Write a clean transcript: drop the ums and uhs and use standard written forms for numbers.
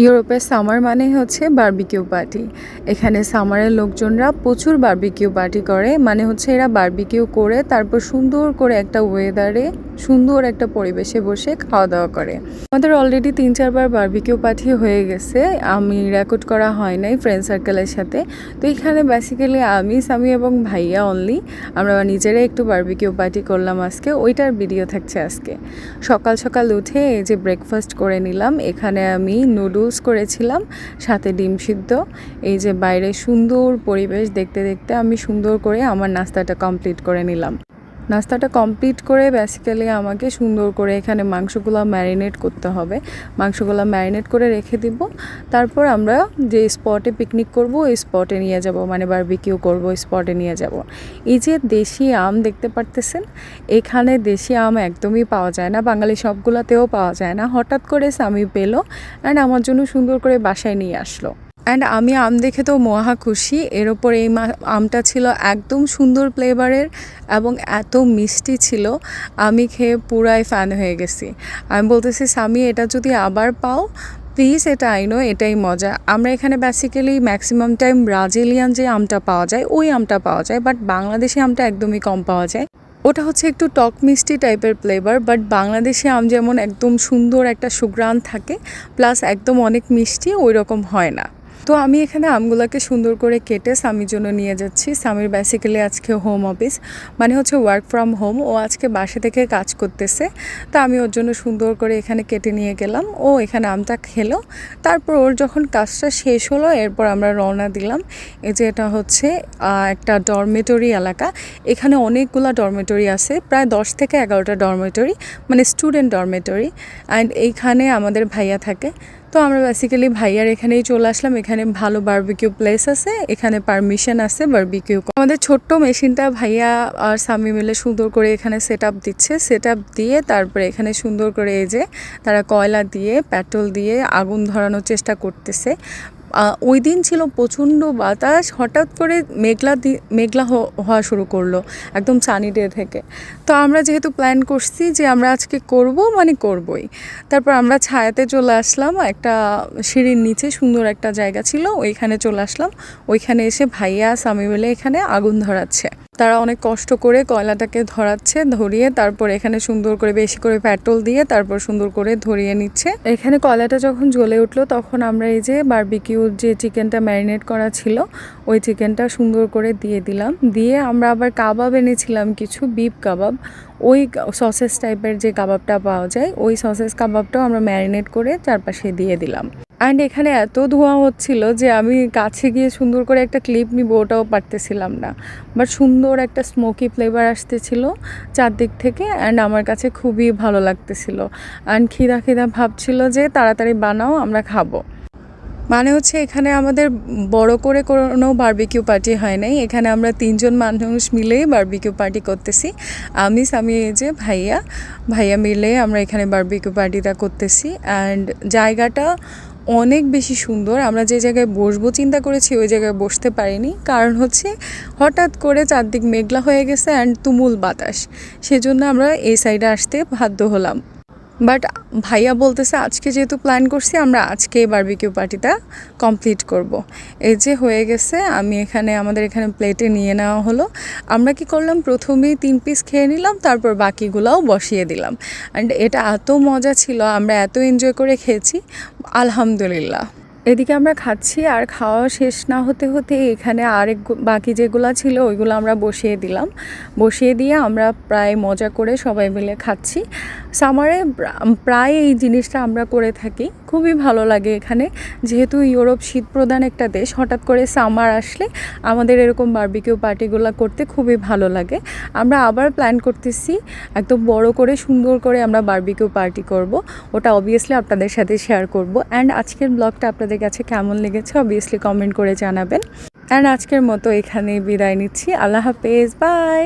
ইউরোপের সামার মানে হচ্ছে বারবিকিউ পার্টি। এখানে সামারের লোকজনরা প্রচুর বারবিকিউ পার্টি করে, মানে হচ্ছে এরা বারবিকিউ করে তারপর সুন্দর করে একটা ওয়েদারে সুন্দর একটা পরিবেশে বসে খাওয়া দাওয়া করে। আমাদের অলরেডি 3-4 বার বারবিকিউ পার্টি হয়ে গেছে, আমি রেকর্ড করা হয় নাই ফ্রেন্ড সার্কেলের সাথে। তো এখানে বেসিক্যালি আমি, সামি এবং ভাইয়া অনলি আমরা নিজেরাই একটু বারবিকিউ পার্টি করলাম আজকে, ওইটার ভিডিও থাকছে আজকে। সকাল সকাল উঠে এই যে ব্রেকফাস্ট করে নিলাম। এখানে আমি নুডলস করেছিলাম, সাথে ডিম সিদ্ধ। এই যে বাইরে সুন্দর পরিবেশ দেখতে দেখতে আমি সুন্দর করে আমার নাস্তাটা কমপ্লিট করে নিলাম। নাস্তাটা কমপ্লিট করে বেসিক্যালি আমাকে সুন্দর করে এখানে মাংসগুলো ম্যারিনেট করতে হবে। মাংসগুলো ম্যারিনেট করে রেখে দিব, তারপর আমরা যে স্পটে পিকনিক করব ওই স্পটে নিয়ে যাব, মানে বারবিকিউ করব ওই স্পটে নিয়ে যাব। এই যে দেশি আম দেখতে পারতেছেন, এখানে দেশি আম একদমই পাওয়া যায় না, বাঙালি সবগুলোতেও পাওয়া যায় না। হঠাৎ করে স্বামী পেলো অ্যান্ড আমার জন্য সুন্দর করে বাসায় নিয়ে আসলো। অ্যান্ড আমি আম দেখে তো মহা খুশি। এর ওপর এই আমটা ছিল একদম সুন্দর ফ্লেভারের এবং এত মিষ্টি ছিল, আমি খেয়ে পুরাই ফ্যান হয়ে গেছি। আমি বলতেছি স্বামী, এটা যদি আবার পাও প্লিজ এটা আইনো, এটাই মজা। আমরা এখানে বেসিক্যালি ম্যাক্সিমাম টাইম ব্রাজিলিয়ান যে আমটা পাওয়া যায় ওই আমটা পাওয়া যায়, বাট বাংলাদেশি আমটা একদমই কম পাওয়া যায়। ওটা হচ্ছে একটু টক মিষ্টি টাইপের ফ্লেভার, বাট বাংলাদেশি আম যেমন একদম সুন্দর একটা সুঘ্রাণ থাকে প্লাস একদম অনেক মিষ্টি, ওই রকম হয় না। তো আমি এখানে আমগুলোকে সুন্দর করে কেটে স্বামীর জন্য নিয়ে যাচ্ছি। স্বামীর বেসিক্যালি আজকে হোম অফিস, মানে হচ্ছে ওয়ার্ক ফ্রম হোম, ও আজকে বাসা থেকে কাজ করতেছে। তো আমি ওর জন্য সুন্দর করে এখানে কেটে নিয়ে গেলাম, ও এখানে আমটা খেলো। তারপর ওর যখন কাজটা শেষ হলো এরপর আমরা রওনা দিলাম। এই যে এটা হচ্ছে একটা ডরমেটরি এলাকা, এখানে অনেকগুলো ডরমেটরি আছে, প্রায় 10 থেকে 11টা ডরমেটরি, মানে স্টুডেন্ট ডরমেটরি। অ্যান্ড এইখানে আমাদের ভাইয়া থাকে। তো আমরা বেসিক্যালি ভাইয়ার এখানেই চলে আসলাম। এখানে ভালো বারবিকিউ প্লেস আছে, এখানে পারমিশন আছে বারবিকিউ। আমাদের ছোট্ট মেশিনটা ভাইয়া আর স্বামী মিলে সুন্দর করে এখানে সেট আপ দিচ্ছে। সেট আপ দিয়ে তারপরে এখানে সুন্দর করে এই যে তারা কয়লা দিয়ে পেট্রোল দিয়ে আগুন ধরানোর চেষ্টা করতেছে। ওই দিন ছিল প্রচণ্ড বাতাস, হঠাৎ করে মেঘলা হওয়া শুরু করলো একদম সানি ডে থেকে। তো আমরা যেহেতু প্ল্যান করছি যে আমরা আজকে করব, মানে করবই, তারপর আমরা ছায়াতে চলে আসলাম। একটা সিঁড়ির নিচে সুন্দর একটা জায়গা ছিল, ওইখানে চলে আসলাম। ওইখানে এসে ভাইয়া স্বামী মিলে এখানে আগুন ধরাচ্ছে। তারা অনেক কষ্ট করে কয়লাটাকে ধরাচ্ছে, ধরিয়ে তারপর এখানে সুন্দর করে বেশি করে পেট্রোল দিয়ে তারপর সুন্দর করে ধরিয়ে নিচ্ছে। এখানে কয়লাটা যখন জ্বলে উঠলো তখন আমরা এই যে বারবিকিউর যে চিকেনটা ম্যারিনেট করা ছিল ওই চিকেনটা সুন্দর করে দিয়ে দিলাম। দিয়ে আমরা আবার কাবাব এনেছিলাম কিছু, বিফ কাবাব, ওই সসেস টাইপের যে কাবাবটা পাওয়া যায় ওই সসেস কাবাবটাও আমরা ম্যারিনেট করে চারপাশে দিয়ে দিলাম। অ্যান্ড এখানে এত ধোঁয়া হচ্ছিল যে আমি কাছে গিয়ে সুন্দর করে একটা ক্লিপ নিব ওটাও পারতেছিলাম না, বাট সুন্দর একটা স্মোকি ফ্লেভার আসতেছিল চারদিক থেকে। অ্যান্ড আমার কাছে খুবই ভালো লাগতেছিল অ্যান্ড খিদা খিদা ভাবছিল যে তাড়াতাড়ি বানাও আমরা খাবো। মানে হচ্ছে এখানে আমাদের বড় করে কোনো বারবিকিউ পার্টি হয় নাই, এখানে আমরা 3জন মানুষ মিলেই বারবিকিউ পার্টি করতেছি। আমি স্বামী, এই যে ভাইয়া মিলে আমরা এখানে বারবিকিউ পার্টিটা করতেছি। অ্যান্ড জায়গাটা অনেক বেশি সুন্দর। আমরা যে জায়গায় বসবো চিন্তা করেছি ওই জায়গায় বসতে পারিনি, কারণ হচ্ছে হঠাৎ করে চারদিক মেঘলা হয়ে গেছে অ্যান্ড তুমুল বাতাস, সেজন্য আমরা এই সাইডে আসতে বাধ্য হলাম। বাট ভাইয়া বলতেছে আজকে যেহেতু প্ল্যান করছি আমরা আজকে বারবিকিউ পার্টিটা কমপ্লিট করব। এই যে হয়ে গেছে, আমি আমাদের এখানে প্লেটে নিয়ে নেওয়া হলো। আমরা কি করলাম, প্রথমেই 3 পিস খেয়ে নিলাম, তারপর বাকিগুলোও বসিয়ে দিলাম। অ্যান্ড এটা এত মজা ছিল, আমরা এত এনজয় করে খেয়েছি, আলহামদুলিল্লাহ। এদিকে আমরা খাচ্ছি আর খাওয়া শেষ না হতে হতে এখানে বাকি যেগুলো ছিল ওইগুলো আমরা বসিয়ে দিলাম। বসিয়ে দিয়ে আমরা প্রায় মজা করে সবাই মিলে খাচ্ছি। সামারে প্রায় এই জিনিসটা আমরা করে থাকি, খুবই ভালো লাগে এখানে। যেহেতু ইউরোপ শীত প্রধান একটা দেশ, হঠাৎ করে সামার আসলে আমাদের এরকম বারবিকিউ পার্টিগুলো করতে খুবই ভালো লাগে। আমরা আবার প্ল্যান করতেছি একদম বড় করে সুন্দর করে আমরা বারবিকিউ পার্টি করব, ওটা অবভিয়াসলি আপনাদের সাথে শেয়ার করব। অ্যান্ড আজকের ব্লগটা আপনাদের কাছে কেমন লেগেছে অবভিয়াসলি কমেন্ট করে জানাবেন। অ্যান্ড আজকের মতো এখানেই বিদায় নিচ্ছি। আল্লাহ হাফেজ, বাই।